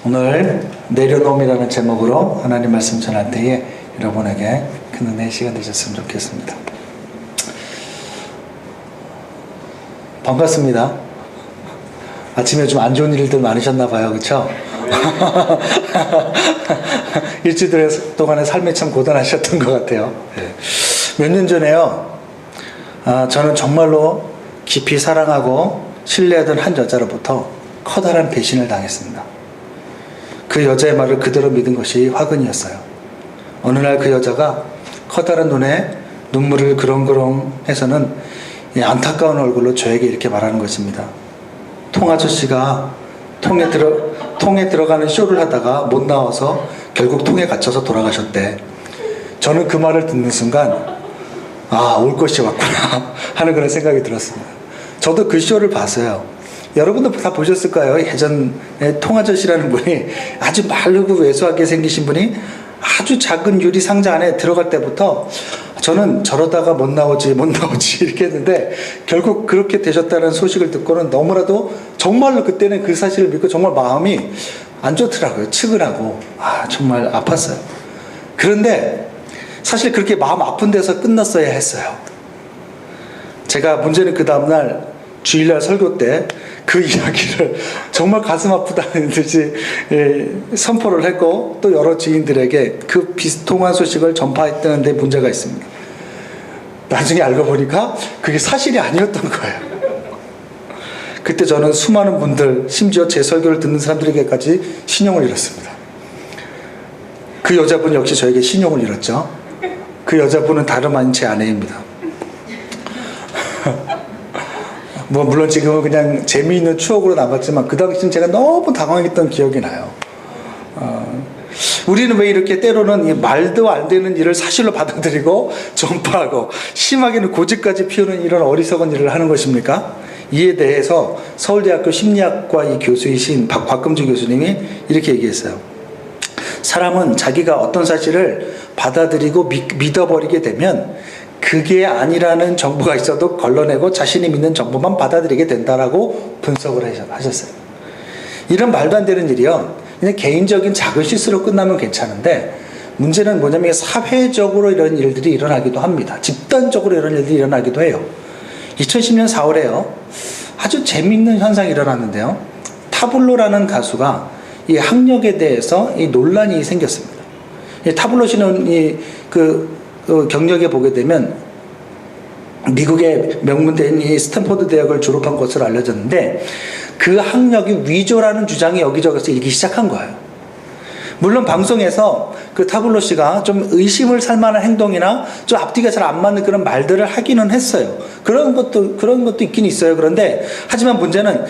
오늘 내려놓음이라는 제목으로 하나님 말씀 전할 때에 여러분에게 큰 은혜의 시간 되셨으면 좋겠습니다. 반갑습니다. 아침에 좀 안 좋은 일들 많으셨나 봐요. 그렇죠? 일주일 동안의 삶이 참 고단하셨던 것 같아요. 몇 년 전에요, 저는 정말로 깊이 사랑하고 신뢰하던 한 여자로부터 커다란 배신을 당했습니다. 그 여자의 말을 그대로 믿은 것이 화근이었어요. 어느 날 그 여자가 커다란 눈에 눈물을 그렁그렁 해서는 안타까운 얼굴로 저에게 이렇게 말하는 것입니다. 통 아저씨가 통에 들어가는 쇼를 하다가 못 나와서 결국 통에 갇혀서 돌아가셨대. 저는 그 말을 듣는 순간 올 것이 왔구나 하는 그런 생각이 들었습니다. 저도 그 쇼를 봤어요. 여러분도 다 보셨을까요? 예전에 통아저씨라는 분이 아주 마르고 왜소하게 생기신 분이 아주 작은 유리 상자 안에 들어갈 때부터 저는 저러다가 못 나오지 이렇게 했는데 결국 그렇게 되셨다는 소식을 듣고는 너무나도 정말로 그때는 그 사실을 믿고 정말 마음이 안 좋더라고요. 측은하고 정말 아팠어요. 그런데 사실 그렇게 마음 아픈 데서 끝났어야 했어요. 제가 문제는 그 다음날 주일날 설교 때 그 이야기를 정말 가슴 아프다는 듯이 선포를 했고 또 여러 지인들에게 그 비통한 소식을 전파했다는 데 문제가 있습니다. 나중에 알고 보니까 그게 사실이 아니었던 거예요. 그때 저는 수많은 분들, 심지어 제 설교를 듣는 사람들에게까지 신용을 잃었습니다. 그 여자분 역시 저에게 신용을 잃었죠. 그 여자분은 다름 아닌 제 아내입니다. 물론 지금은 그냥 재미있는 추억으로 남았지만 그 당시는 제가 너무 당황했던 기억이 나요. 우리는 왜 이렇게 때로는 말도 안 되는 일을 사실로 받아들이고 전파하고 심하게는 고집까지 피우는 이런 어리석은 일을 하는 것입니까? 이에 대해서 서울대학교 심리학과 이 교수이신 곽금주 교수님이 이렇게 얘기했어요. 사람은 자기가 어떤 사실을 받아들이고 믿어버리게 되면 그게 아니라는 정보가 있어도 걸러내고 자신이 믿는 정보만 받아들이게 된다라고 분석을 하셨어요. 이런 말도 안 되는 일이요, 그냥 개인적인 작은 실수로 끝나면 괜찮은데 문제는 뭐냐면 사회적으로 이런 일들이 일어나기도 합니다. 집단적으로 이런 일들이 일어나기도 해요. 2010년 4월에요 아주 재미있는 현상이 일어났는데요, 타블로라는 가수가 이 학력에 대해서 이 논란이 생겼습니다. 이 타블로 씨는 경력에 보게 되면 미국의 명문대인 이 스탠포드 대학을 졸업한 것으로 알려졌는데 그 학력이 위조라는 주장이 여기저기서 일기 시작한 거예요. 물론 방송에서 그 타블로 씨가 좀 의심을 살 만한 행동이나 좀 앞뒤가 잘 안 맞는 그런 말들을 하기는 했어요. 그런 것도 있긴 있어요. 그런데 하지만 문제는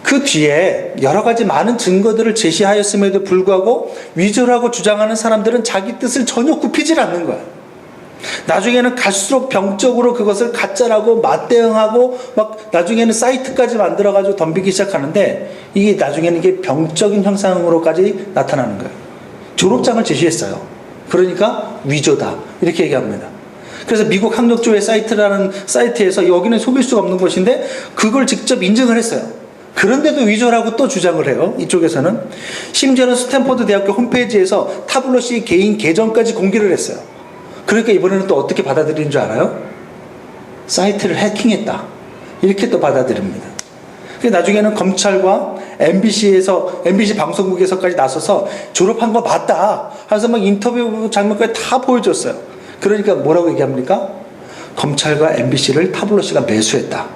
그 뒤에 여러 가지 많은 증거들을 제시하였음에도 불구하고 위조라고 주장하는 사람들은 자기 뜻을 전혀 굽히질 않는 거예요. 나중에는 갈수록 병적으로 그것을 가짜라고 맞대응하고 막 나중에는 사이트까지 만들어가지고 덤비기 시작하는데 이게 나중에는 이게 병적인 형상으로까지 나타나는 거예요. 졸업장을 제시했어요. 그러니까 위조다 이렇게 얘기합니다. 그래서 미국 학력조회 사이트라는 사이트에서 여기는 속일 수가 없는 것인데 그걸 직접 인증을 했어요. 그런데도 위조라고 또 주장을 해요. 이쪽에서는. 심지어는 스탠포드 대학교 홈페이지에서 타블로 씨 개인 계정까지 공개를 했어요. 그러니까 이번에는 또 어떻게 받아들이는 줄 알아요? 사이트를 해킹했다 이렇게 또 받아들입니다. 나중에는 검찰과 MBC 방송국에서까지 나서서 졸업한 거 맞다 하면서 막 인터뷰 장면까지 다 보여줬어요. 그러니까 뭐라고 얘기합니까? 검찰과 MBC를 타블로 씨가 매수했다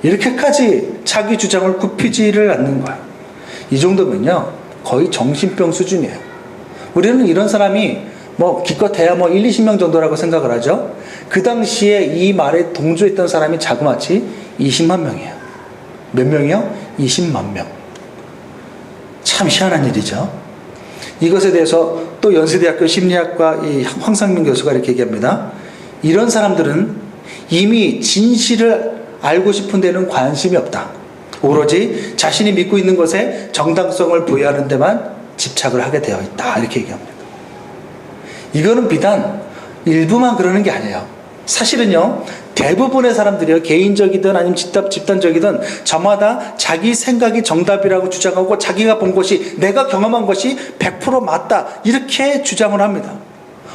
이렇게까지 자기 주장을 굽히지를 않는 거예요. 이 정도면요 거의 정신병 수준이에요. 우리는 이런 사람이 기껏해야 1, 20명 정도라고 생각을 하죠. 그 당시에 이 말에 동조했던 사람이 자그마치 20만 명이에요. 몇 명이요? 20만 명. 참 희한한 일이죠. 이것에 대해서 또 연세대학교 심리학과 이 황상민 교수가 이렇게 얘기합니다. 이런 사람들은 이미 진실을 알고 싶은 데는 관심이 없다. 오로지 자신이 믿고 있는 것에 정당성을 부여하는 데만 집착을 하게 되어 있다. 이렇게 얘기합니다. 이거는 비단 일부만 그러는 게 아니에요. 사실은요 대부분의 사람들이요, 개인적이든 아니면 집단적이든 저마다 자기 생각이 정답이라고 주장하고 자기가 본 것이, 내가 경험한 것이 100% 맞다 이렇게 주장을 합니다.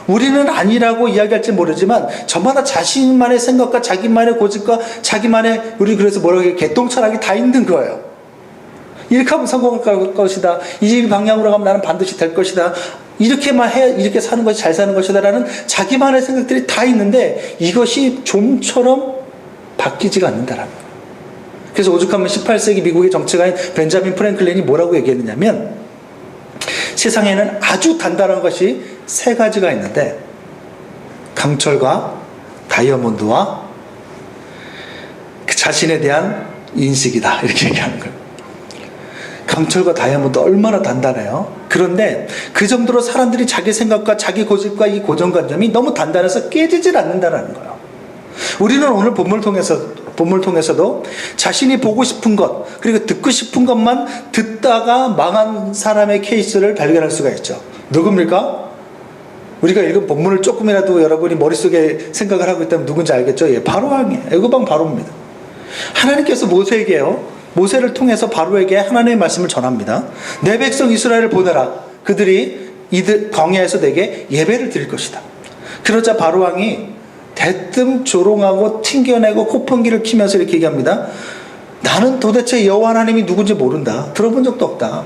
우리는 아니라고 이야기할지 모르지만 저마다 자신만의 생각과 자기만의 고집과 자기만의, 우리 그래서 뭐라고 해요, 개똥철학이 다 있는 거예요. 이렇게 하면 성공할 것이다, 이 방향으로 가면 나는 반드시 될 것이다, 이렇게만 해, 이렇게 사는 것이 잘 사는 것이다 라는 자기만의 생각들이 다 있는데 이것이 좀처럼 바뀌지가 않는다라는 거예요. 그래서 오죽하면 18세기 미국의 정치가인 벤자민 프랭클린이 뭐라고 얘기했느냐면, 세상에는 아주 단단한 것이 세 가지가 있는데 강철과 다이아몬드와 그 자신에 대한 인식이다, 이렇게 얘기하는 거예요. 강철과 다이아몬드 얼마나 단단해요. 그런데 그 정도로 사람들이 자기 생각과 자기 고집과 이 고정관념이 너무 단단해서 깨지질 않는다는 거예요. 우리는 오늘 본문을 통해서도 자신이 보고 싶은 것, 그리고 듣고 싶은 것만 듣다가 망한 사람의 케이스를 발견할 수가 있죠. 누굽니까? 우리가 읽은 본문을 조금이라도 여러분이 머릿속에 생각을 하고 있다면 누군지 알겠죠? 예, 바로왕이에요. 애굽왕 바로입니다. 하나님께서 모세를 통해서 바로에게 하나님의 말씀을 전합니다. 내 백성 이스라엘을 보내라. 그들이 광야에서 내게 예배를 드릴 것이다. 그러자 바로왕이 대뜸 조롱하고 튕겨내고 코펑기를 키면서 이렇게 얘기합니다. 나는 도대체 여호와 하나님이 누군지 모른다. 들어본 적도 없다.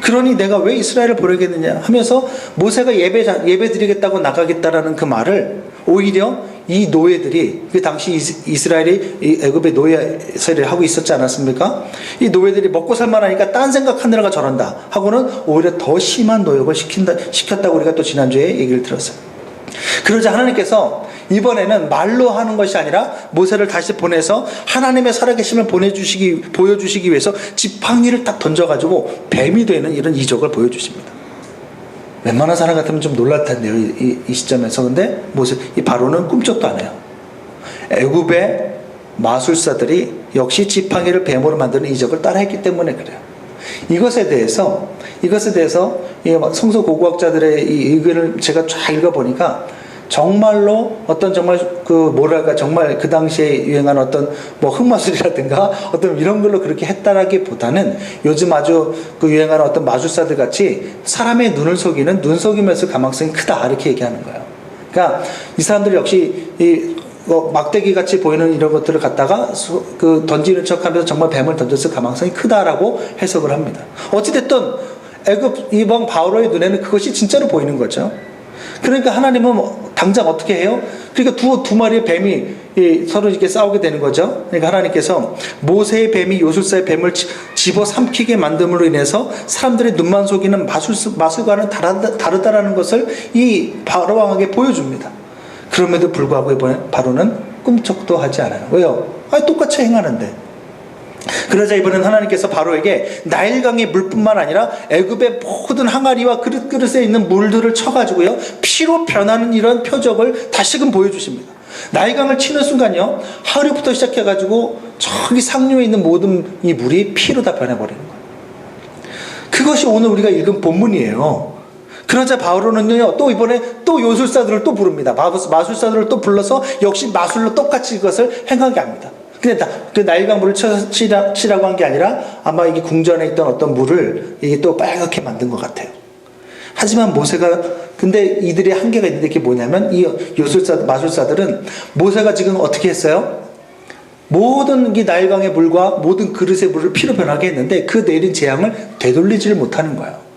그러니 내가 왜 이스라엘을 보내겠느냐 하면서 모세가 예배 드리겠다고 나가겠다라는 그 말을 오히려 이 노예들이, 그 당시 이스라엘이 애굽의 노예세를 하고 있었지 않았습니까? 이 노예들이 먹고 살만하니까 딴 생각하느라가 저런다 하고는 오히려 더 심한 노역을 시켰다고 우리가 또 지난주에 얘기를 들었어요. 그러자 하나님께서 이번에는 말로 하는 것이 아니라 모세를 다시 보내서 하나님의 살아계심을 보여주시기 위해서 지팡이를 딱 던져가지고 뱀이 되는 이런 이적을 보여주십니다. 웬만한 사람 같으면 좀 놀랄 텐데요, 이 시점에서. 근데 이 바로는 꿈쩍도 안 해요. 애굽의 마술사들이 역시 지팡이를 뱀으로 만드는 이적을 따라했기 때문에 그래요. 이것에 대해서 성서 고고학자들의 이 의견을 제가 쫙 읽어보니까 정말로 정말 그 당시에 유행한 어떤 흑마술이라든가 어떤 이런 걸로 그렇게 했다라기보다는 요즘 아주 그 유행하는 어떤 마술사들 같이 사람의 눈을 속이는 눈속임에서 가망성이 크다, 이렇게 얘기하는 거예요. 그러니까 이 사람들 역시 막대기 같이 보이는 이런 것들을 갖다가 던지는 척 하면서 정말 뱀을 던졌을 가망성이 크다라고 해석을 합니다. 어찌됐든 애굽 이방 바로의 눈에는 그것이 진짜로 보이는 거죠. 그러니까 하나님은 당장 어떻게 해요? 그러니까 두 마리의 뱀이 서로 이렇게 싸우게 되는 거죠. 그러니까 하나님께서 모세의 뱀이 요술사의 뱀을 집어삼키게 만듦으로 인해서 사람들의 눈만 속이는 마술과는 다르다라는 것을 이 바로 왕에게 보여줍니다. 그럼에도 불구하고 이번에 바로는 꿈쩍도 하지 않아요. 왜요? 똑같이 행하는데. 그러자 이번엔 하나님께서 바로에게 나일강의 물뿐만 아니라 애굽의 모든 항아리와 그릇에 있는 물들을 쳐가지고요, 피로 변하는 이런 표적을 다시금 보여주십니다. 나일강을 치는 순간요, 하루부터 시작해가지고 저기 상류에 있는 모든 이 물이 피로 다 변해버리는 거예요. 그것이 오늘 우리가 읽은 본문이에요. 그러자 바로는요, 또 이번에 또 요술사들을 또 부릅니다. 마술사들을 또 불러서 역시 마술로 똑같이 그것을 행하게 합니다. 근데 그 나일강 물을 치라고 한 게 아니라 아마 이게 궁전에 있던 어떤 물을 이게 또 빨갛게 만든 것 같아요. 하지만 근데 이들의 한계가 있는데 그게 뭐냐면 이 마술사들은 모세가 지금 어떻게 했어요? 모든 이 나일강의 물과 모든 그릇의 물을 피로 변하게 했는데 그 내린 재앙을 되돌리지를 못하는 거예요.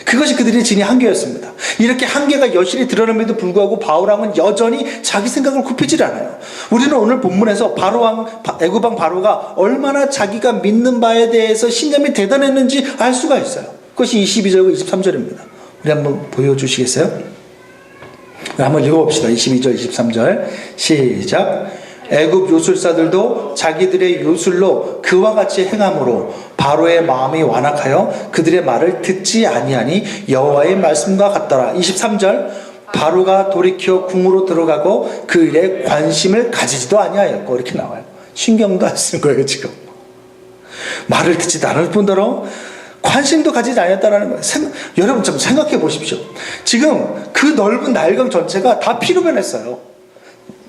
그것이 그들의 진의 한계였습니다. 이렇게 한계가 여실히 드러남에도 불구하고 바로왕은 여전히 자기 생각을 굽히질 않아요. 우리는 오늘 본문에서 애굽왕 바로가 얼마나 자기가 믿는 바에 대해서 신념이 대단했는지 알 수가 있어요. 그것이 22절과 23절입니다. 우리 한번 보여주시겠어요? 한번 읽어봅시다. 22절, 23절 시작. 애굽 요술사들도 자기들의 요술로 그와 같이 행함으로 바로의 마음이 완악하여 그들의 말을 듣지 아니하니 여호와의 말씀과 같더라. 23절 바로가 돌이켜 궁으로 들어가고 그 일에 관심을 가지지도 아니하였고, 이렇게 나와요. 신경도 안 쓴 거예요. 지금 말을 듣지도 않을 뿐더러 관심도 가지지 않았다는 거예요. 여러분 좀 생각해 보십시오. 지금 그 넓은 나일강 전체가 다 피로 변했어요.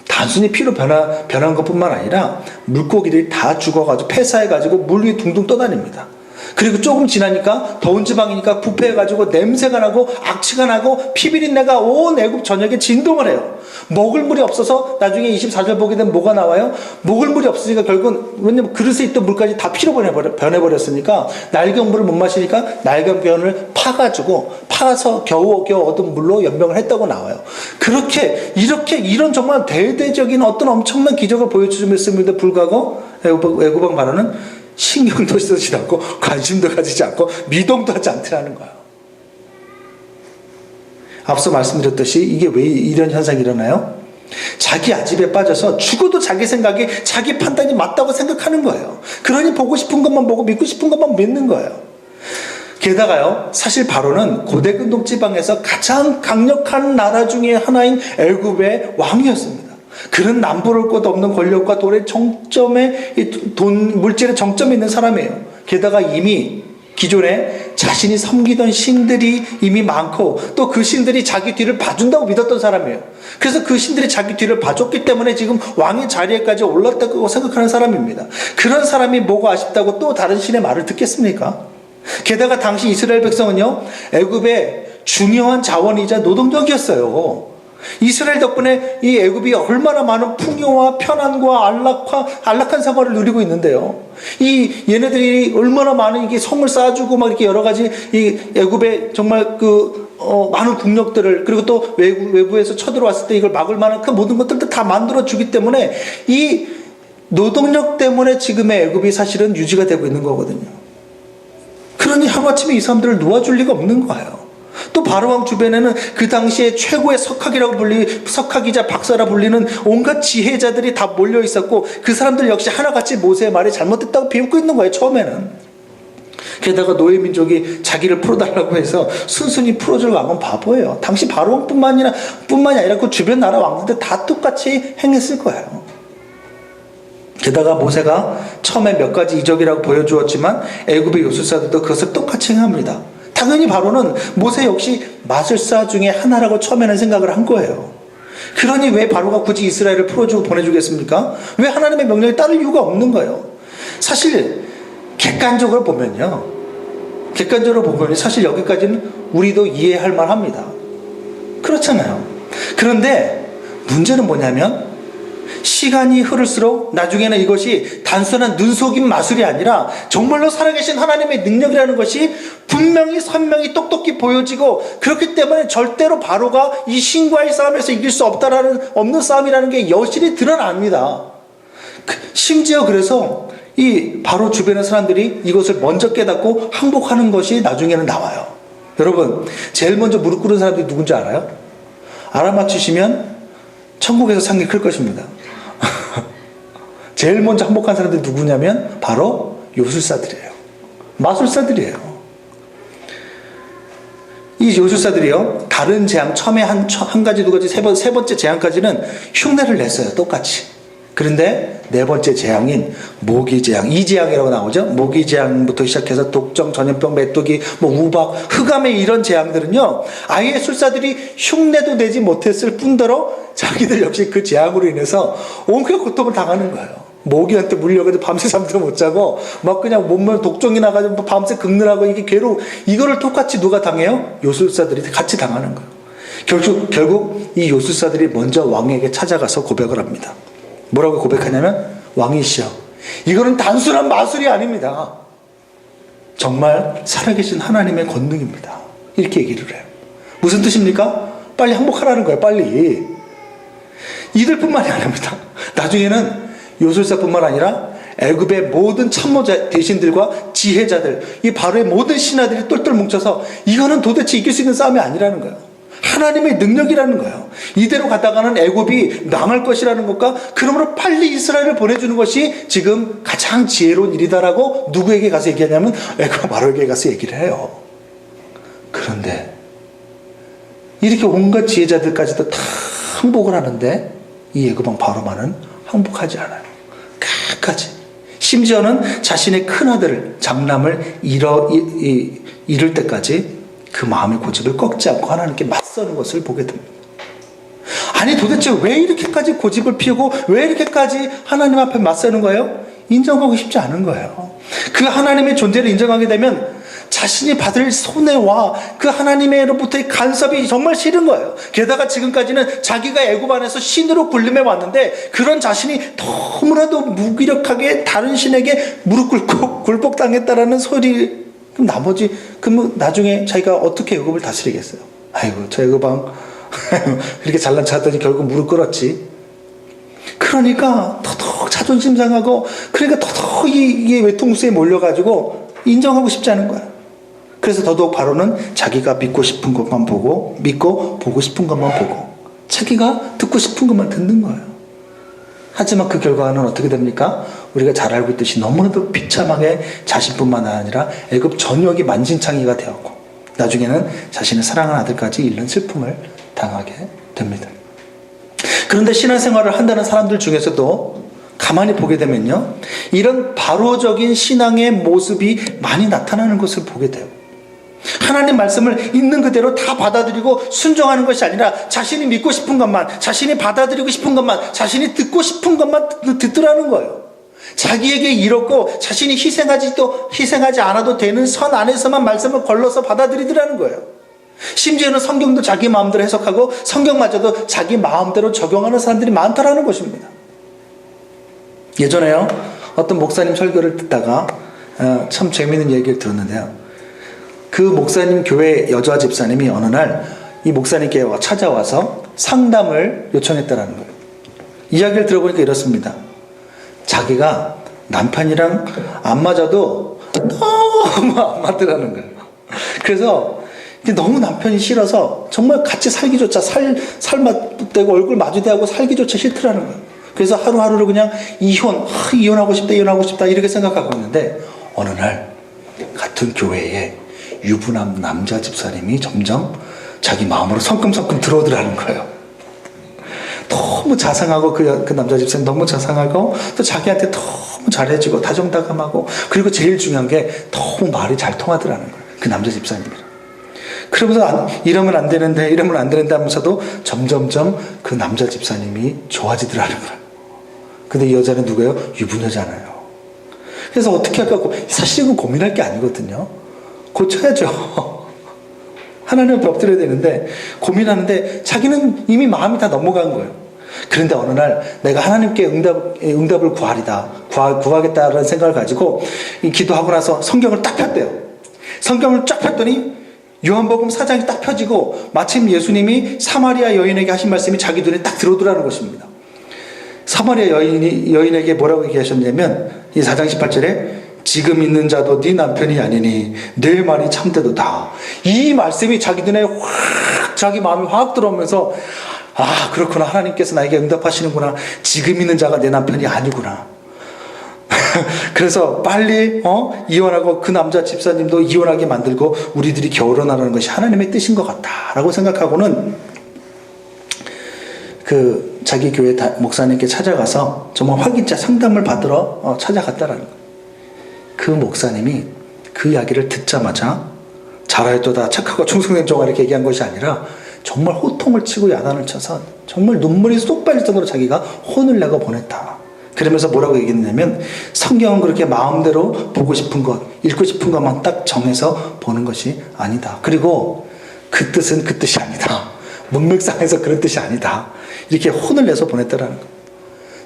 다 단순히 피로 변한 것뿐만 아니라 물고기들이 다 죽어가지고 폐사해가지고 물 위에 둥둥 떠다닙니다. 그리고 조금 지나니까 더운 지방이니까 부패해가지고 냄새가 나고 악취가 나고 피비린내가 온 애굽 전역에 진동을 해요. 먹을 물이 없어서 나중에 24절 보게 되면 뭐가 나와요? 먹을 물이 없으니까 결국은, 왜냐면 그릇에 있던 물까지 다 피로 변해버렸으니까 낡은 물을 못 마시니까 낡은 변을 파서 겨우 얻은 물로 연병을 했다고 나와요. 이런 정말 대대적인 어떤 엄청난 기적을 보여주셨음에도 불구하고 애굽 왕 바로는 신경도 쓰지 않고 관심도 가지지 않고 미동도 하지 않더라는 거예요. 앞서 말씀드렸듯이 이게 왜 이런 현상이 일어나요? 자기 아집에 빠져서 죽어도 자기 생각이, 자기 판단이 맞다고 생각하는 거예요. 그러니 보고 싶은 것만 보고 믿고 싶은 것만 믿는 거예요. 게다가요, 사실 바로는 고대 근동 지방에서 가장 강력한 나라 중에 하나인 애굽의 왕이었습니다. 그는 남부를 것 없는 권력과 물질의 정점에 있는 사람이에요. 게다가 이미 기존에 자신이 섬기던 신들이 이미 많고 또 그 신들이 자기 뒤를 봐준다고 믿었던 사람이에요. 그래서 그 신들이 자기 뒤를 봐줬기 때문에 지금 왕의 자리에까지 올랐다고 생각하는 사람입니다. 그런 사람이 뭐가 아쉽다고 또 다른 신의 말을 듣겠습니까? 게다가 당시 이스라엘 백성은요, 애굽의 중요한 자원이자 노동력이었어요. 이스라엘 덕분에 이 애굽이 얼마나 많은 풍요와 편안과 안락한 생활을 누리고 있는데요. 얘네들이 얼마나 많은 이게 성을 쌓아주고 막 이렇게 여러 가지 이 애굽의 정말 많은 국력들을, 그리고 또 외부에서 쳐들어왔을 때 이걸 막을 만한 그 모든 것들도 다 만들어주기 때문에 이 노동력 때문에 지금의 애굽이 사실은 유지가 되고 있는 거거든요. 그러니 하루아침에 이 사람들을 놓아줄 리가 없는 거예요. 또 바로왕 주변에는 그 당시에 최고의 석학이자 박사라 불리는 온갖 지혜자들이 다 몰려 있었고, 그 사람들 역시 하나같이 모세의 말이 잘못됐다고 비웃고 있는 거예요, 처음에는. 게다가 노예 민족이 자기를 풀어달라고 해서 순순히 풀어줄 왕은 바보예요. 당시 바로왕뿐만이 아니라 그 주변 나라 왕들도 다 똑같이 행했을 거예요. 게다가 모세가 처음에 몇 가지 이적이라고 보여주었지만 애굽의 요술사들도 그것을 똑같이 행합니다. 당연히 바로는 모세 역시 마술사 중에 하나라고 처음에는 생각을 한 거예요. 그러니 왜 바로가 굳이 이스라엘을 풀어주고 보내주겠습니까? 왜 하나님의 명령에 따를 이유가 없는 거예요. 사실 객관적으로 보면 사실 여기까지는 우리도 이해할 만합니다. 그렇잖아요. 그런데 문제는 뭐냐면, 시간이 흐를수록 나중에는 이것이 단순한 눈속임 마술이 아니라 정말로 살아계신 하나님의 능력이라는 것이 분명히 선명히 똑똑히 보여지고, 그렇기 때문에 절대로 바로가 이 신과의 싸움에서 이길 수 없는 싸움이라는 게 여실히 드러납니다. 심지어 그래서 이 바로 주변의 사람들이 이것을 먼저 깨닫고 항복하는 것이 나중에는 나와요. 여러분, 제일 먼저 무릎 꿇은 사람들이 누군지 알아요? 알아맞히시면 천국에서 상이 클 것입니다. 제일 먼저 항복한 사람들이 누구냐면 바로 요술사들이에요. 마술사들이에요. 이 요술사들이요, 다른 재앙, 처음에 한 가지, 두 가지, 세 번째 재앙까지는 흉내를 냈어요, 똑같이. 그런데 네 번째 재앙인 모기재앙, 이재앙이라고 나오죠. 모기재앙부터 시작해서 독점, 전염병, 메뚜기, 우박, 흑암의 이런 재앙들은요, 아예 술사들이 흉내도 내지 못했을 뿐더러 자기들 역시 그 재앙으로 인해서 온갖 고통을 당하는 거예요. 모기한테 물려가지고 밤새 잠도 못 자고 막 그냥 몸만 독종이 나가지고 밤새 긁느라고 이게 이거를 똑같이 누가 당해요? 요술사들이 같이 당하는 거예요. 결국 이 요술사들이 먼저 왕에게 찾아가서 고백을 합니다. 뭐라고 고백하냐면, 왕이시여, 이거는 단순한 마술이 아닙니다. 정말 살아계신 하나님의 권능입니다. 이렇게 얘기를 해요. 무슨 뜻입니까? 빨리 항복하라는 거예요. 빨리. 이들뿐만이 아닙니다. 나중에는 요술사뿐만 아니라 애굽의 모든 참모 대신들과 지혜자들, 이 바로의 모든 신하들이 똘똘 뭉쳐서 이거는 도대체 이길 수 있는 싸움이 아니라는 거예요. 하나님의 능력이라는 거예요. 이대로 가다가는 애굽이 망할 것이라는 것과, 그러므로 빨리 이스라엘을 보내주는 것이 지금 가장 지혜로운 일이다라고 누구에게 가서 얘기하냐면 애굽 바로에게 가서 얘기를 해요. 그런데 이렇게 온갖 지혜자들까지도 다 항복을 하는데 이 애굽 왕 바로만은 항복하지 않아요. 끝까지. 심지어는 자신의 큰아들 장남을 잃을 때까지 그 마음의 고집을 꺾지 않고 하나님께 맞서는 것을 보게 됩니다. 아니 도대체 왜 이렇게까지 고집을 피우고 왜 이렇게까지 하나님 앞에 맞서는 거예요? 인정하고 싶지 않은 거예요. 그 하나님의 존재를 인정하게 되면 자신이 받을 손해와 그 하나님으로부터의 간섭이 정말 싫은 거예요. 게다가 지금까지는 자기가 애굽 안에서 신으로 군림해 왔는데 그런 자신이 너무나도 무기력하게 다른 신에게 무릎 꿇고 굴복당했다라는 소리. 그럼 그럼 나중에 자기가 어떻게 애굽을 다스리겠어요? 아이고 저 애굽왕 그렇게 잘난 척하더니 결국 무릎 꿇었지. 그러니까 더더욱 자존심 상하고, 그러니까 더더욱 이게 외통수에 몰려가지고 인정하고 싶지 않은 거야. 그래서 더더욱 바로는 자기가 믿고 싶은 것만 보고, 믿고 보고 싶은 것만 보고, 자기가 듣고 싶은 것만 듣는 거예요. 하지만 그 결과는 어떻게 됩니까? 우리가 잘 알고 있듯이 너무나도 비참하게 자신뿐만 아니라 애굽 전역이 만신창이가 되었고, 나중에는 자신의 사랑하는 아들까지 잃는 슬픔을 당하게 됩니다. 그런데 신앙생활을 한다는 사람들 중에서도 가만히 보게 되면요, 이런 바로적인 신앙의 모습이 많이 나타나는 것을 보게 돼요. 하나님 말씀을 있는 그대로 다 받아들이고 순종하는 것이 아니라 자신이 믿고 싶은 것만, 자신이 받아들이고 싶은 것만, 자신이 듣고 싶은 것만 듣더라는 거예요. 자기에게 이롭고 자신이 희생하지 않아도 되는 선 안에서만 말씀을 걸러서 받아들이더라는 거예요. 심지어는 성경도 자기 마음대로 해석하고 성경마저도 자기 마음대로 적용하는 사람들이 많다라는 것입니다. 예전에요, 어떤 목사님 설교를 듣다가 참 재미있는 얘기를 들었는데요. 그 목사님 교회 여자 집사님이 어느 날 이 목사님께 찾아와서 상담을 요청했다라는 거예요. 이야기를 들어보니까 이렇습니다. 자기가 남편이랑 안 맞아도 너무 안 맞더라는 거예요. 그래서 너무 남편이 싫어서 정말 같이 살기조차 살맛대고 얼굴 마주대하고 살기조차 싫더라는 거예요. 그래서 하루하루를 그냥 이혼하고 싶다 이렇게 생각하고 있는데, 어느 날 같은 교회에 유부남 남자 집사님이 점점 자기 마음으로 성큼성큼 들어오더라는 거예요. 너무 자상하고 그 남자 집사님 너무 자상하고 또 자기한테 너무 잘해주고 다정다감하고, 그리고 제일 중요한 게 너무 말이 잘 통하더라는 거예요. 그 남자 집사님이랑. 그러면서 이러면 안 되는데 하면서도 점점점 그 남자 집사님이 좋아지더라는 거예요. 근데 이 여자는 누구예요? 유부녀잖아요. 그래서 어떻게 할까? 사실 이건 고민할 게 아니거든요. 고쳐야죠. 하나님 앞에 엎드려야 되는데 고민하는데 자기는 이미 마음이 다 넘어간 거예요. 그런데 어느 날 내가 하나님께 응답을 구하겠다라는 생각을 가지고 기도하고 나서 성경을 딱 폈대요. 성경을 쫙 폈더니 요한복음 4장이 딱 펴지고 마침 예수님이 사마리아 여인에게 하신 말씀이 자기 눈에 딱 들어오더라는 것입니다. 사마리아 여인에게 뭐라고 얘기하셨냐면, 이 4장 18절에 지금 있는 자도 네 남편이 아니니 내 말이 참되도다. 이 말씀이 자기 눈에 자기 마음이 확 들어오면서, 아 그렇구나, 하나님께서 나에게 응답하시는구나. 지금 있는 자가 내 남편이 아니구나. 그래서 빨리 이혼하고 그 남자 집사님도 이혼하게 만들고 우리들이 결혼하라는 것이 하나님의 뜻인 것 같다라고 생각하고는 그 자기 교회 목사님께 찾아가서 정말 확인자 상담을 받으러 찾아갔다라는 거예요. 그 목사님이 그 이야기를 듣자마자 잘하였도다, 착하고 충성된 종아, 이렇게 얘기한 것이 아니라 정말 호통을 치고 야단을 쳐서 정말 눈물이 쏙 빠질 정도로 자기가 혼을 내고 보냈다. 그러면서 뭐라고 얘기했냐면, 성경은 그렇게 마음대로 보고 싶은 것, 읽고 싶은 것만 딱 정해서 보는 것이 아니다. 그리고 그 뜻은 그 뜻이 아니다. 문맥상에서 그런 뜻이 아니다. 이렇게 혼을 내서 보냈다라는 거.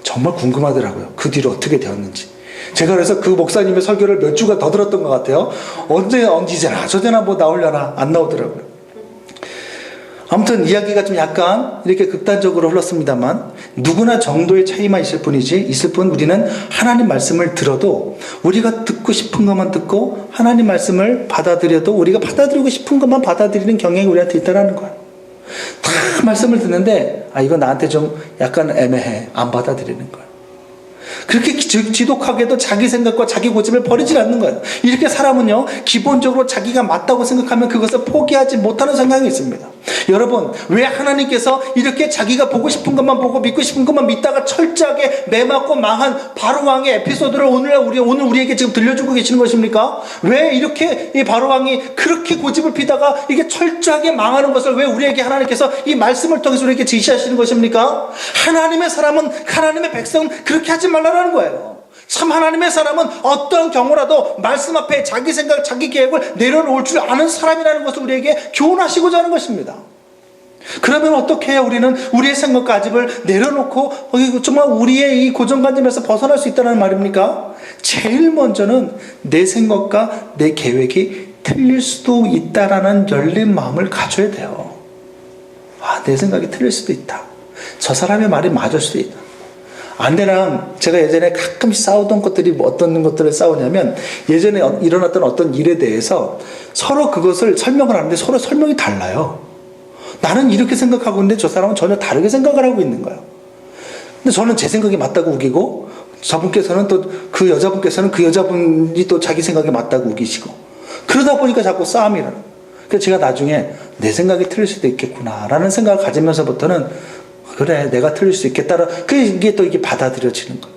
정말 궁금하더라고요. 그 뒤로 어떻게 되었는지. 제가 그래서 그 목사님의 설교를 몇 주가 더 들었던 것 같아요. 언제나 저제나 뭐 나오려나 안 나오더라고요. 아무튼 이야기가 좀 약간 이렇게 극단적으로 흘렀습니다만, 누구나 정도의 차이만 있을 뿐 우리는 하나님 말씀을 들어도 우리가 듣고 싶은 것만 듣고 하나님 말씀을 받아들여도 우리가 받아들이고 싶은 것만 받아들이는 경향이 우리한테 있다는 거야. 다 말씀을 듣는데 이거 나한테 좀 약간 애매해, 안 받아들이는 거야. 그렇게 지독하게도 자기 생각과 자기 고집을 버리질 않는 거예요. 이렇게 사람은요, 기본적으로 자기가 맞다고 생각하면 그것을 포기하지 못하는 성향이 있습니다. 여러분, 왜 하나님께서 이렇게 자기가 보고 싶은 것만 보고 믿고 싶은 것만 믿다가 철저하게 매맞고 망한 바로왕의 에피소드를 오늘 우리에게 지금 들려주고 계시는 것입니까? 왜 이렇게 이 바로왕이 그렇게 고집을 피다가 이게 철저하게 망하는 것을 왜 우리에게 하나님께서 이 말씀을 통해서 우리에게 지시하시는 것입니까? 하나님의 사람은, 하나님의 백성은 그렇게 하지 말라는 거예요. 참 하나님의 사람은 어떠한 경우라도 말씀 앞에 자기 생각, 자기 계획을 내려놓을 줄 아는 사람이라는 것을 우리에게 교훈하시고자 하는 것입니다. 그러면 어떻게 해야 우리는 우리의 생각과 아집을 내려놓고 정말 우리의 이 고정관념에서 벗어날 수 있다는 말입니까? 제일 먼저는 내 생각과 내 계획이 틀릴 수도 있다라는 열린 마음을 가져야 돼요. 내 생각이 틀릴 수도 있다. 저 사람의 말이 맞을 수도 있다. 아내랑 제가 예전에 가끔씩 싸우던 것들이 어떤 것들을 싸우냐면, 예전에 일어났던 어떤 일에 대해서 서로 그것을 설명을 하는데 서로 설명이 달라요. 나는 이렇게 생각하고 있는데 저 사람은 전혀 다르게 생각을 하고 있는 거예요. 근데 저는 제 생각이 맞다고 우기고, 저분께서는 또 그 여자분께서는 그 여자분이 또 자기 생각이 맞다고 우기시고, 그러다 보니까 자꾸 싸움이 일어나요. 그래서 제가 나중에 내 생각이 틀릴 수도 있겠구나 라는 생각을 가지면서부터는, 그래, 내가 틀릴 수 있겠다. 이게 또 이게 받아들여지는 거예요.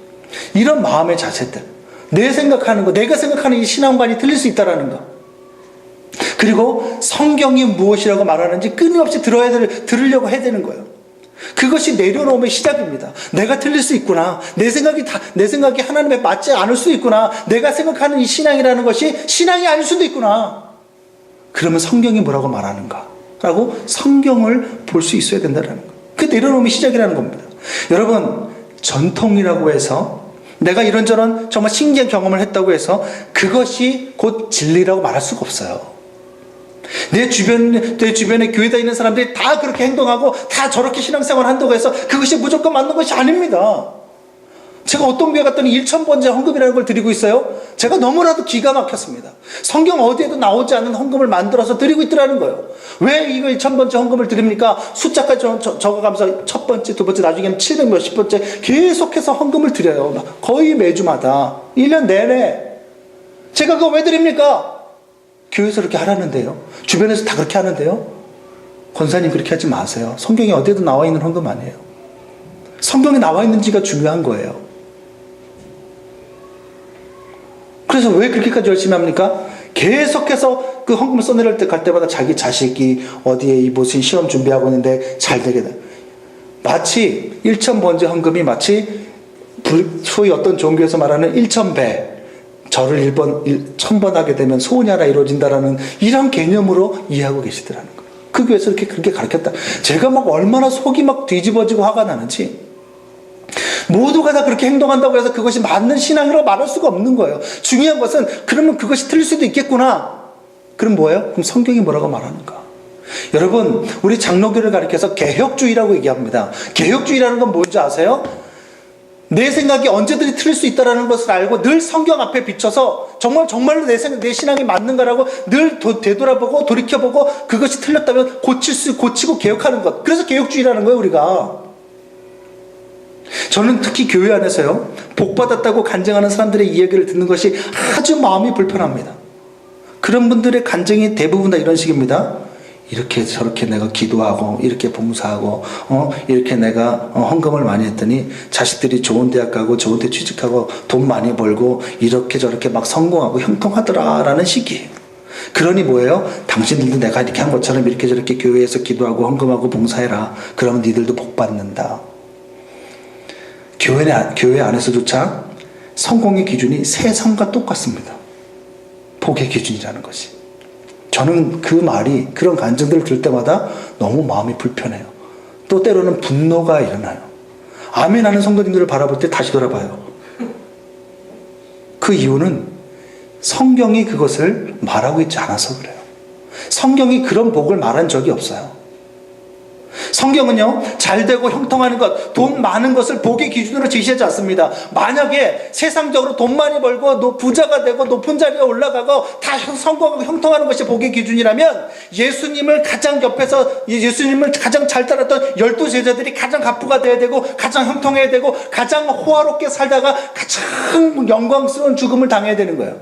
이런 마음의 자세들. 내 생각하는 거, 내가 생각하는 이 신앙관이 틀릴 수 있다라는 거. 그리고 성경이 무엇이라고 말하는지 끊임없이 들으려고 해야 되는 거예요. 그것이 내려놓음의 시작입니다. 내가 틀릴 수 있구나. 내 생각이 하나님에 맞지 않을 수 있구나. 내가 생각하는 이 신앙이라는 것이 신앙이 아닐 수도 있구나. 그러면 성경이 뭐라고 말하는가? 라고 성경을 볼 수 있어야 된다는 거예요. 그 내려놓음이 시작이라는 겁니다. 여러분, 전통이라고 해서 내가 이런저런 정말 신기한 경험을 했다고 해서 그것이 곧 진리라고 말할 수가 없어요. 내 주변에 교회 다니는 사람들이 다 그렇게 행동하고 다 저렇게 신앙생활 한다고 해서 그것이 무조건 맞는 것이 아닙니다. 제가 어떤 교회 갔더니 1000번째 헌금이라는 걸 드리고 있어요. 제가 너무나도 기가 막혔습니다. 성경 어디에도 나오지 않는 헌금을 만들어서 드리고 있더라는 거예요. 왜 이거 1000번째 헌금을 드립니까? 숫자까지 적어가면서 첫 번째, 두 번째, 나중에는 700 몇십 번째 계속해서 헌금을 드려요. 거의 매주마다 1년 내내. 제가 그거 왜 드립니까? 교회에서 그렇게 하라는데요. 주변에서 다 그렇게 하는데요. 권사님 그렇게 하지 마세요. 성경에 어디에도 나와 있는 헌금 아니에요. 성경에 나와 있는지가 중요한 거예요. 그래서 왜 그렇게까지 열심히 합니까? 계속해서 그 헌금을 써내릴 때 갈 때마다 자기 자식이 어디에 무슨 시험 준비하고 있는데 잘 되게 돼. 마치 1000번째 헌금이 마치 소위 어떤 종교에서 말하는 1000배, 절을 1000번 하게 되면 소원이 하나 이루어진다라는 이런 개념으로 이해하고 계시더라는 거예요. 그 교회에서 그렇게 가르쳤다. 제가 막 얼마나 속이 막 뒤집어지고 화가 나는지. 모두가 다 그렇게 행동한다고 해서 그것이 맞는 신앙이라고 말할 수가 없는 거예요. 중요한 것은 그러면 그것이 틀릴 수도 있겠구나. 그럼 뭐예요? 그럼 성경이 뭐라고 말하는가? 여러분, 우리 장로교를 가리켜서 개혁주의라고 얘기합니다. 개혁주의라는 건 뭔지 아세요? 내 생각이 언제든지 틀릴 수 있다는 것을 알고 늘 성경 앞에 비춰서 정말로 내 신앙이 맞는가라고 늘 되돌아보고 돌이켜보고 그것이 틀렸다면 고치고 개혁하는 것. 그래서 개혁주의라는 거예요, 우리가. 저는 특히 교회 안에서요, 복받았다고 간증하는 사람들의 이야기를 듣는 것이 아주 마음이 불편합니다. 그런 분들의 간증이 대부분 다 이런 식입니다. 이렇게 저렇게 내가 기도하고 이렇게 봉사하고 이렇게 내가 헌금을 많이 했더니 자식들이 좋은 대학 가고 좋은 데 취직하고 돈 많이 벌고 이렇게 저렇게 막 성공하고 형통하더라 라는 식이에요. 그러니 뭐예요? 당신들도 내가 이렇게 한 것처럼 이렇게 저렇게 교회에서 기도하고 헌금하고 봉사해라. 그러면 니들도 복 받는다. 교회 안에서조차 성공의 기준이 세상과 똑같습니다. 복의 기준이라는 것이. 저는 그 말이, 그런 간증들을 들을 때마다 너무 마음이 불편해요. 또 때로는 분노가 일어나요. 아멘하는 성도님들을 바라볼 때 다시 돌아봐요. 그 이유는 성경이 그것을 말하고 있지 않아서 그래요. 성경이 그런 복을 말한 적이 없어요. 성경은요, 잘되고 형통하는 것, 돈 많은 것을 복의 기준으로 제시하지 않습니다. 만약에 세상적으로 돈 많이 벌고 부자가 되고 높은 자리에 올라가고 다 성공하고 형통하는 것이 복의 기준이라면 예수님을 가장 옆에서 예수님을 가장 잘 따랐던 12제자들이 가장 갑부가 돼야 되고 가장 형통해야 되고 가장 호화롭게 살다가 가장 영광스러운 죽음을 당해야 되는 거예요.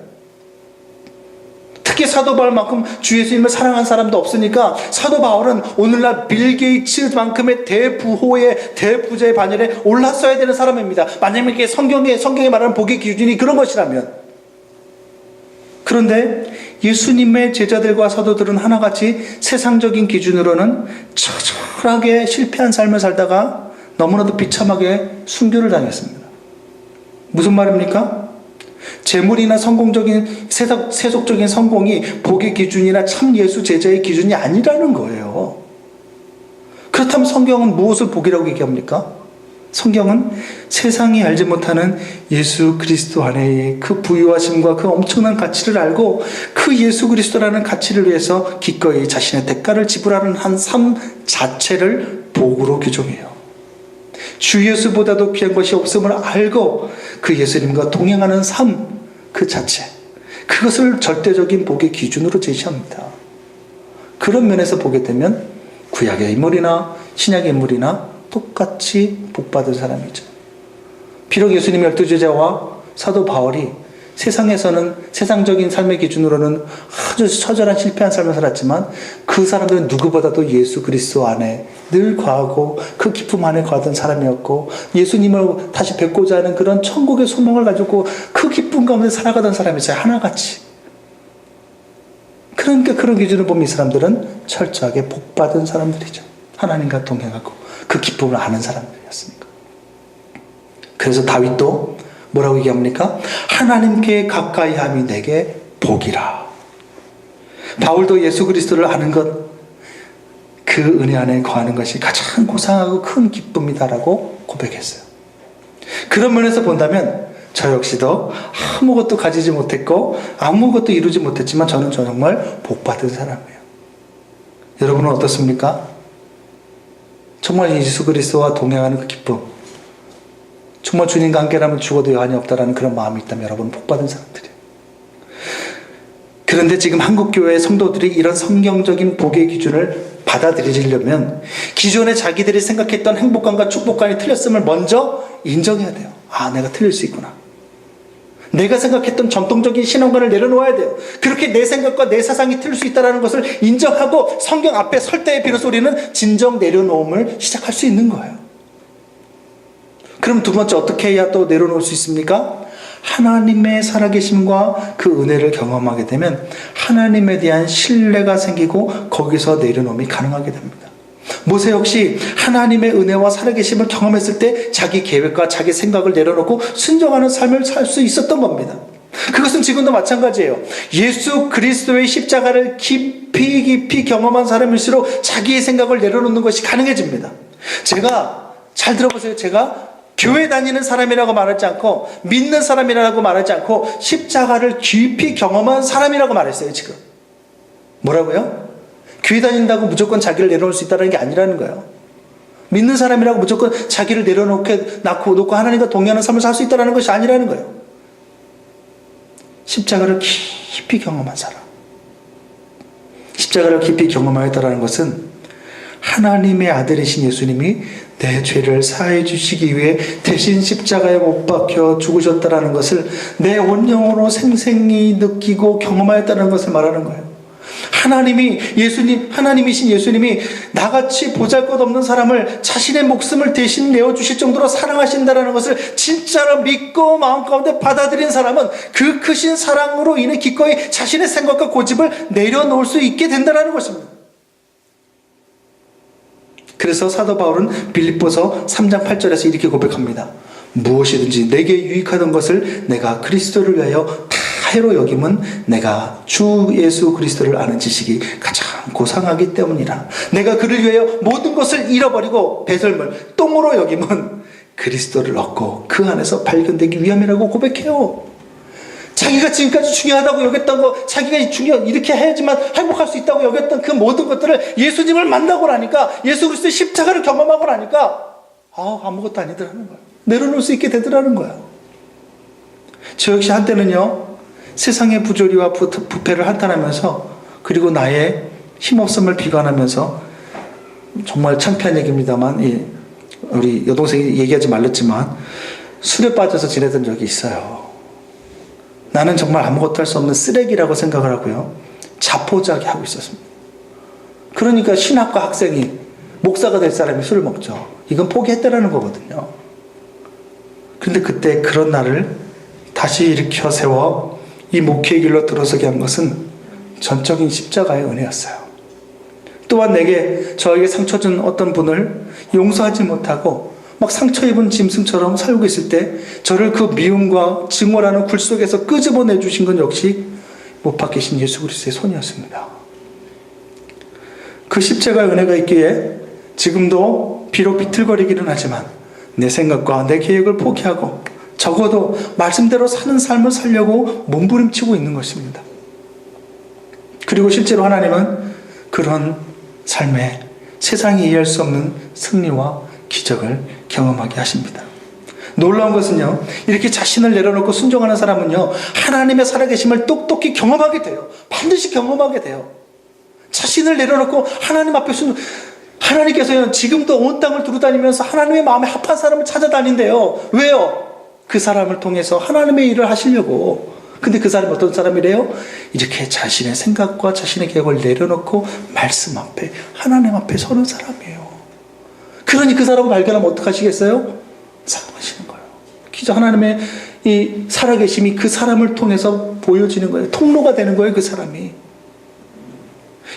크게 사도 바울만큼 주 예수님을 사랑한 사람도 없으니까 사도 바울은 오늘날 빌 게이츠만큼의 대부호의 대부자의 반열에 올랐어야 되는 사람입니다. 만약에 성경에 말하는 복의 기준이 그런 것이라면. 그런데 예수님의 제자들과 사도들은 하나같이 세상적인 기준으로는 처절하게 실패한 삶을 살다가 너무나도 비참하게 순교를 당했습니다. 무슨 말입니까? 재물이나 성공적인 세속적인 성공이 복의 기준이나 참 예수 제자의 기준이 아니라는 거예요. 그렇다면 성경은 무엇을 복이라고 얘기합니까? 성경은 세상이 알지 못하는 예수 그리스도 안에의 그 부유하심과 그 엄청난 가치를 알고 그 예수 그리스도라는 가치를 위해서 기꺼이 자신의 대가를 지불하는 한 삶 자체를 복으로 규정해요. 주 예수보다도 귀한 것이 없음을 알고 그 예수님과 동행하는 삶 그 자체, 그것을 절대적인 복의 기준으로 제시합니다. 그런 면에서 보게 되면 구약의 인물이나 신약의 인물이나 똑같이 복받은 사람이죠. 비록 예수님의 12제자와 사도 바울이 세상에서는 세상적인 삶의 기준으로는 아주 처절한 실패한 삶을 살았지만 그 사람들은 누구보다도 예수 그리스도 안에 늘 거하고 그 기쁨 안에 거하던 사람이었고 예수님을 다시 뵙고자 하는 그런 천국의 소망을 가지고 그 기쁨 가운데 살아가던 사람이었어요. 하나같이. 그러니까 그런 기준을 보면 이 사람들은 철저하게 복받은 사람들이죠. 하나님과 동행하고 그 기쁨을 아는 사람들이었으니까. 그래서 다윗도 뭐라고 얘기합니까? 하나님께 가까이 함이 내게 복이라. 바울도 예수 그리스도를 아는 것, 그 은혜 안에 거하는 것이 가장 고상하고 큰 기쁨이다라고 고백했어요. 그런 면에서 본다면 저 역시도 아무것도 가지지 못했고 아무것도 이루지 못했지만 저는 정말 복받은 사람이에요. 여러분은 어떻습니까? 정말 예수 그리스도와 동행하는 그 기쁨, 정말 주님과 함께라면 죽어도 여한이 없다라는 그런 마음이 있다면 여러분은 복받은 사람들이에요. 그런데 지금 한국교회 성도들이 이런 성경적인 복의 기준을 받아들이려면 기존에 자기들이 생각했던 행복감과 축복감이 틀렸음을 먼저 인정해야 돼요. 아, 내가 틀릴 수 있구나. 내가 생각했던 전통적인 신앙관을 내려놓아야 돼요. 그렇게 내 생각과 내 사상이 틀릴 수 있다는 것을 인정하고 성경 앞에 설 때에 비로소 우리는 진정 내려놓음을 시작할 수 있는 거예요. 그럼 두 번째 어떻게 해야 또 내려놓을 수 있습니까? 하나님의 살아계심과 그 은혜를 경험하게 되면 하나님에 대한 신뢰가 생기고 거기서 내려놓음이 가능하게 됩니다. 모세 역시 하나님의 은혜와 살아계심을 경험했을 때 자기 계획과 자기 생각을 내려놓고 순종하는 삶을 살 수 있었던 겁니다. 그것은 지금도 마찬가지예요. 예수 그리스도의 십자가를 깊이 경험한 사람일수록 자기의 생각을 내려놓는 것이 가능해집니다. 제가 잘 들어보세요. 제가 교회 다니는 사람이라고 말하지 않고 믿는 사람이라고 말하지 않고 십자가를 깊이 경험한 사람이라고 말했어요. 지금 뭐라고요? 교회 다닌다고 무조건 자기를 내려놓을 수 있다는 게 아니라는 거예요. 믿는 사람이라고 무조건 자기를 놓고 하나님과 동행하는 삶을 살 수 있다는 것이 아니라는 거예요. 십자가를 깊이 경험한 사람, 십자가를 깊이 경험하였다는 것은 하나님의 아들이신 예수님이 내 죄를 사해 주시기 위해 대신 십자가에 못 박혀 죽으셨다는 것을 내 온영으로 생생히 느끼고 경험하였다는 것을 말하는 거예요. 하나님이신 예수님이 나같이 보잘것없는 사람을 자신의 목숨을 대신 내어주실 정도로 사랑하신다는 것을 진짜로 믿고 마음 가운데 받아들인 사람은 그 크신 사랑으로 인해 기꺼이 자신의 생각과 고집을 내려놓을 수 있게 된다는 것입니다. 그래서 사도 바울은 빌립보서 3장 8절에서 이렇게 고백합니다. 무엇이든지 내게 유익하던 것을 내가 그리스도를 위하여 다해로 여김은 내가 주 예수 그리스도를 아는 지식이 가장 고상하기 때문이라. 내가 그를 위하여 모든 것을 잃어버리고 배설물 똥으로 여김은 그리스도를 얻고 그 안에서 발견되기 위함이라고 고백해요. 자기가 지금까지 중요하다고 여겼던 거, 자기가 이렇게 해야지만 행복할 수 있다고 여겼던 그 모든 것들을 예수님을 만나고 나니까, 예수 그리스도의 십자가를 경험하고 나니까 아무것도 아니더라는 거예요. 내려놓을 수 있게 되더라는 거예요. 저 역시 한때는요, 세상의 부조리와 부패를 한탄하면서, 그리고 나의 힘없음을 비관하면서, 정말 창피한 얘기입니다만, 우리 여동생이 얘기하지 말랬지만 술에 빠져서 지내던 적이 있어요. 나는 정말 아무것도 할 수 없는 쓰레기라고 생각을 하고요. 자포자기 하고 있었습니다. 그러니까 신학과 학생이 목사가 될 사람이 술을 먹죠. 이건 포기했다라는 거거든요. 그런데 그때 그런 나를 다시 일으켜 세워 이 목회의 길로 들어서게 한 것은 전적인 십자가의 은혜였어요. 또한 저에게 상처 준 어떤 분을 용서하지 못하고 막 상처 입은 짐승처럼 살고 있을 때 저를 그 미움과 증오라는 굴 속에서 끄집어내 주신 건 역시 못 박히신 예수 그리스도의 손이었습니다. 그 십자가의 은혜가 있기에 지금도 비록 비틀거리기는 하지만 내 생각과 내 계획을 포기하고 적어도 말씀대로 사는 삶을 살려고 몸부림치고 있는 것입니다. 그리고 실제로 하나님은 그런 삶에 세상이 이해할 수 없는 승리와 기적을 경험하게 하십니다. 놀라운 것은요, 이렇게 자신을 내려놓고 순종하는 사람은요, 하나님의 살아계심을 똑똑히 경험하게 돼요. 반드시 경험하게 돼요. 자신을 내려놓고 하나님 앞에 하나님께서요, 지금도 온 땅을 두루다니면서 하나님의 마음에 합한 사람을 찾아다닌대요. 왜요? 그 사람을 통해서 하나님의 일을 하시려고. 근데 그 사람이 어떤 사람이래요? 이렇게 자신의 생각과 자신의 계획을 내려놓고 말씀 앞에, 하나님 앞에 서는 사람이에요. 그러니 그 사람을 발견하면 어떡하시겠어요? 사랑하시는 거예요. 기저 하나님의 이 살아계심이 그 사람을 통해서 보여지는 거예요. 통로가 되는 거예요, 그 사람이.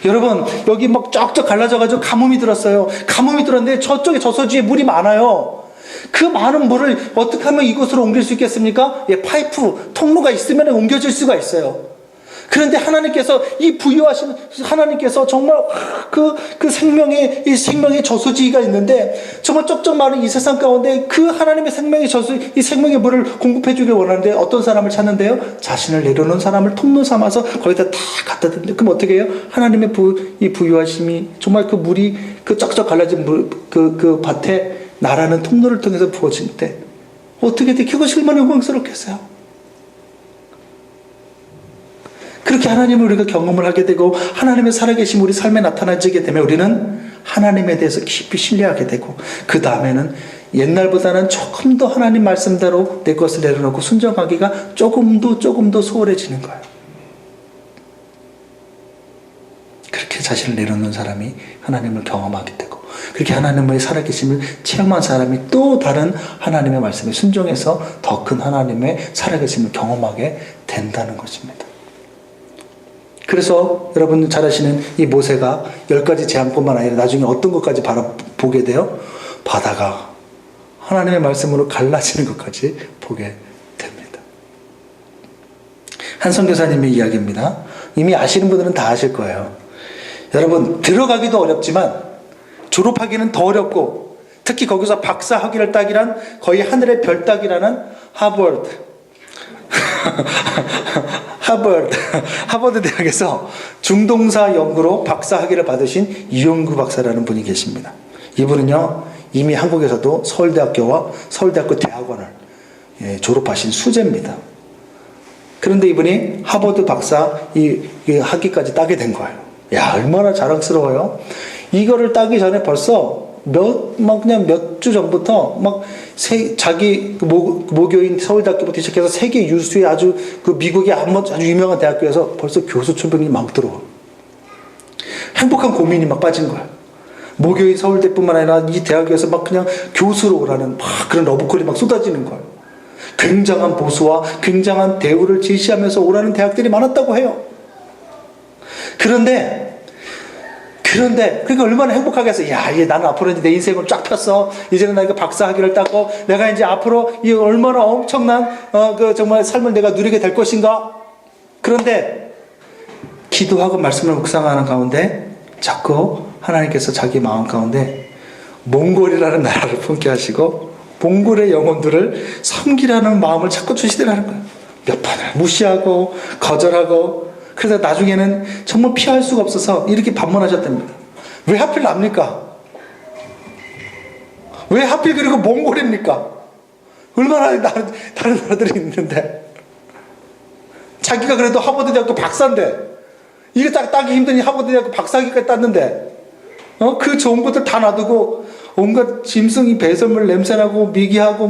여러분, 여기 막 쫙쫙 갈라져가지고 가뭄이 들었어요. 가뭄이 들었는데 저쪽에 저서지에 물이 많아요. 그 많은 물을 어떻게 하면 이곳으로 옮길 수 있겠습니까? 예, 파이프, 통로가 있으면 옮겨질 수가 있어요. 그런데 하나님께서 이 부유하신 하나님께서 정말 그 생명의 저수지가 있는데 정말 쩍쩍 마른 이 세상 가운데 그 하나님의 생명의 이 생명의 물을 공급해 주길 원하는데 어떤 사람을 찾는데요? 자신을 내려놓은 사람을 통로 삼아서 거기다 다 갖다 댄대. 그럼 어떻게 해요? 하나님의 이 부유하심이 정말 그 물이 그 쩍쩍 갈라진 그 밭에 나라는 통로를 통해서 부어질 때 어떻게 돼? 그것이 얼마나 영광스럽겠어요? 그렇게 하나님을 우리가 경험을 하게 되고 하나님의 살아계심 우리 삶에 나타나지게 되면 우리는 하나님에 대해서 깊이 신뢰하게 되고 그 다음에는 옛날보다는 조금 더 하나님 말씀대로 내 것을 내려놓고 순종하기가 조금 더 수월해지는 거예요. 그렇게 자신을 내려놓는 사람이 하나님을 경험하게 되고 그렇게 하나님의 살아계심을 체험한 사람이 또 다른 하나님의 말씀에 순종해서 더 큰 하나님의 살아계심을 경험하게 된다는 것입니다. 그래서 여러분 잘 아시는 이 모세가 10가지 재앙뿐만 아니라 나중에 어떤 것까지 보게 돼요? 바다가 하나님의 말씀으로 갈라지는 것까지 보게 됩니다. 한 선교사님의 이야기입니다. 이미 아시는 분들은 다 아실 거예요. 여러분 들어가기도 어렵지만 졸업하기는 더 어렵고 특히 거기서 박사 학위를 따기란 거의 하늘의 별 따기라는 하버드 대학에서 중동사 연구로 박사 학위를 받으신 이용구 박사라는 분이 계십니다. 이분은요 이미 한국에서도 서울대학교와 서울대학교 대학원을 졸업하신 수재입니다. 그런데 이분이 하버드 박사 이 학위까지 따게 된 거예요. 야, 얼마나 자랑스러워요. 이거를 따기 전에 벌써 그냥 몇 주 전부터 자기 모교인 서울대학교부터 시작해서 세계 유수의 아주 미국의 아주 유명한 대학교에서 벌써 교수 초빙이 막 들어와. 행복한 고민이 막 빠진 거야. 모교인 서울대뿐만 아니라 이 대학에서 그냥 교수로 오라는 그런 러브콜이 쏟아지는 거예요. 굉장한 보수와 굉장한 대우를 제시하면서 오라는 대학들이 많았다고 해요. 그런데 그러니까 얼마나 행복하겠어. 야, 이제 나는 앞으로 이제 내 인생을 쫙 폈어. 이제는 내가 박사 학위를 따고 내가 이제 앞으로 이 얼마나 엄청난 정말 삶을 내가 누리게 될 것인가. 그런데 기도하고 말씀을 묵상하는 가운데 자꾸 하나님께서 자기 마음 가운데 몽골이라는 나라를 품게 하시고 몽골의 영혼들을 섬기라는 마음을 자꾸 주시더라는 거예요. 몇 번을 무시하고 거절하고 그래서 나중에는 정말 피할 수가 없어서 이렇게 반문하셨답니다. 왜 하필 납니까? 왜 하필 그리고 몽골입니까? 얼마나 다른 나라들이 있는데 자기가 그래도 하버드 대학교 박사인데 이게 따기 힘드니 하버드 대학교 박사학위까지 땄는데 그 좋은 것들 다 놔두고 온갖 짐승이 배설물 냄새나고 미개하고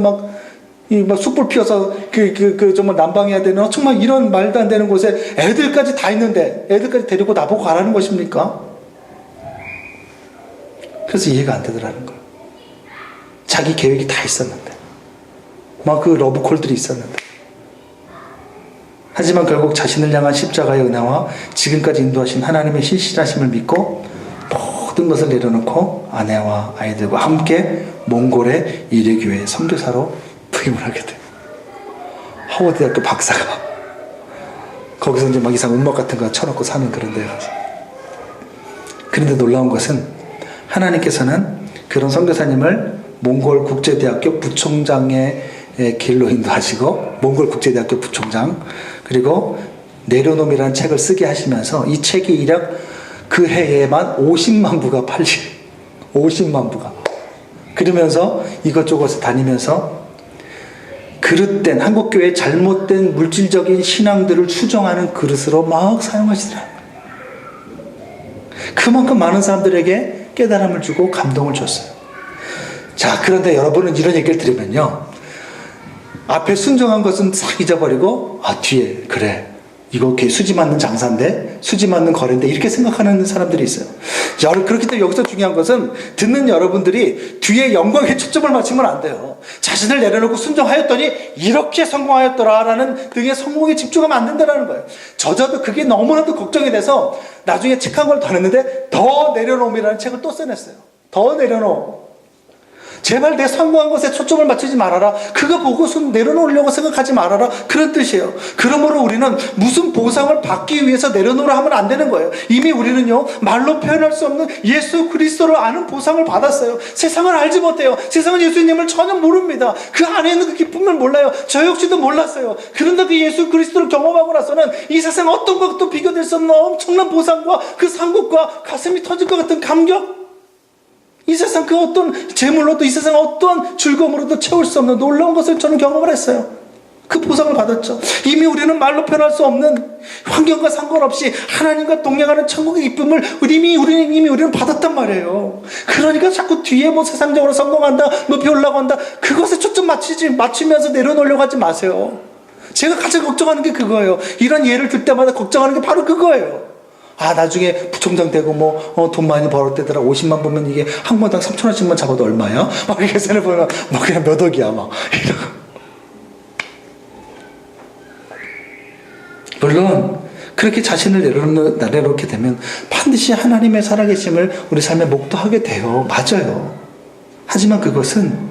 이 막 숯불 피워서 정말 난방해야 되는 정말 이런 말도 안 되는 곳에 애들까지 다 있는데 애들까지 데리고 나보고 가라는 것입니까? 그래서 이해가 안 되더라는 거예요. 자기 계획이 다 있었는데 막 그 러브콜들이 있었는데 하지만 결국 자신을 향한 십자가의 은혜와 지금까지 인도하신 하나님의 신실하심을 믿고 모든 것을 내려놓고 아내와 아이들과 함께 몽골의 이레교회 선교사로 부임을 하게 돼요. 하워드 대학교 박사가 거기서 이제 막 이상 음악 같은 거 쳐놓고 사는 그런 데 가서. 그런데 놀라운 것은 하나님께서는 그런 선교사님을 몽골 국제대학교 부총장의 길로 인도하시고 몽골 국제대학교 부총장 그리고 내려놓음이라는 책을 쓰게 하시면서 이 책이 일약 그 해에만 50만 부가 팔리 50만 부가 그러면서 이것저것 다니면서 그릇된 한국교회의 잘못된 물질적인 신앙들을 수정하는 그릇으로 막 사용하시더라고요. 그만큼 많은 사람들에게 깨달음을 주고 감동을 줬어요. 자, 그런데 여러분은 이런 얘기를 들으면요, 앞에 순종한 것은 싹 잊어버리고 뒤에 그래 이거 수지 맞는 장사인데 수지 맞는 거래인데 이렇게 생각하는 사람들이 있어요. 그렇기 때문에 여기서 중요한 것은 듣는 여러분들이 뒤에 영광에 초점을 맞추면 안 돼요. 자신을 내려놓고 순종하였더니 이렇게 성공하였더라라는 등의 성공에 집중하면 안 된다는 거예요. 저도 그게 너무나도 걱정이 돼서 나중에 책 한 걸 더 냈는데 더 내려놓음이라는 책을 또 써냈어요. 더 내려놓음. 제발 내 성공한 것에 초점을 맞추지 말아라. 그거 보고 손 내려놓으려고 생각하지 말아라. 그런 뜻이에요. 그러므로 우리는 무슨 보상을 받기 위해서 내려놓으라 하면 안 되는 거예요. 이미 우리는요, 말로 표현할 수 없는 예수 그리스도를 아는 보상을 받았어요. 세상을 알지 못해요. 세상은 예수님을 전혀 모릅니다. 그 안에 있는 그 기쁨을 몰라요. 저 역시도 몰랐어요. 그런데 그 예수 그리스도를 경험하고 나서는 이 세상 어떤 것도 비교될 수 없는 엄청난 보상과 그 상급과 가슴이 터질 것 같은 감격, 이 세상 그 어떤 재물로도 이 세상 어떠한 즐거움으로도 채울 수 없는 놀라운 것을 저는 경험을 했어요. 그 보상을 받았죠. 이미 우리는 말로 표현할 수 없는 환경과 상관없이 하나님과 동행하는 천국의 기쁨을 우리는 받았단 말이에요. 그러니까 자꾸 뒤에 뭐 세상적으로 성공한다, 높이 올라간다, 그것에 초점 맞추면서 내려놓으려고 하지 마세요. 제가 가장 걱정하는 게 그거예요. 이런 예를 들 때마다 걱정하는 게 바로 그거예요. 나중에 부총장 되고 돈 많이 벌을 때더라 50만 보면 이게 한 번당 3,000원씩만 잡아도 얼마야? 막 이렇게 세를 보면 그냥 몇 억이야 막 이러고. 물론 그렇게 자신을 내려놓게 되면 반드시 하나님의 살아계심을 우리 삶에 목도하게 돼요. 맞아요. 하지만 그것은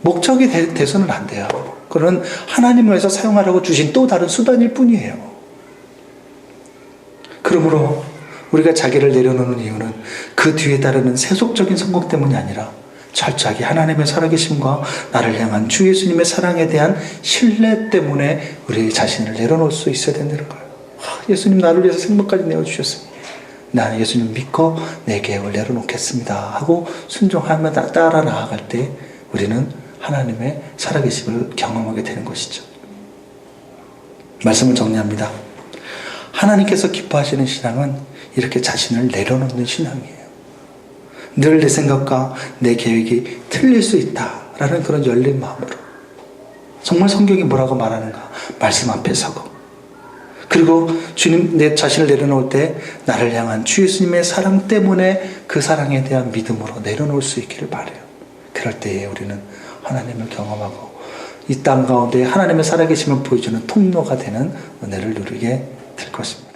목적이 돼서는 안 돼요. 그건 하나님을 위해서 사용하라고 주신 또 다른 수단일 뿐이에요. 그러므로 우리가 자기를 내려놓는 이유는 그 뒤에 따르는 세속적인 성공 때문이 아니라 철저하게 하나님의 살아계심과 나를 향한 주 예수님의 사랑에 대한 신뢰 때문에 우리 자신을 내려놓을 수 있어야 된다는 거예요. 예수님 나를 위해서 생명까지 내어주셨습니다. 나는 예수님 믿고 내 계획을 내려놓겠습니다 하고 순종하며 따라 나아갈 때 우리는 하나님의 살아계심을 경험하게 되는 것이죠. 말씀을 정리합니다. 하나님께서 기뻐하시는 신앙은 이렇게 자신을 내려놓는 신앙이에요. 늘 내 생각과 내 계획이 틀릴 수 있다라는 그런 열린 마음으로 정말 성경이 뭐라고 말하는가 말씀 앞에 서고, 그리고 주님 내 자신을 내려놓을 때 나를 향한 주 예수님의 사랑 때문에 그 사랑에 대한 믿음으로 내려놓을 수 있기를 바라요. 그럴 때에 우리는 하나님을 경험하고 이 땅 가운데 하나님의 살아계심을 보여주는 통로가 되는 은혜를 누리게 될 것입니다.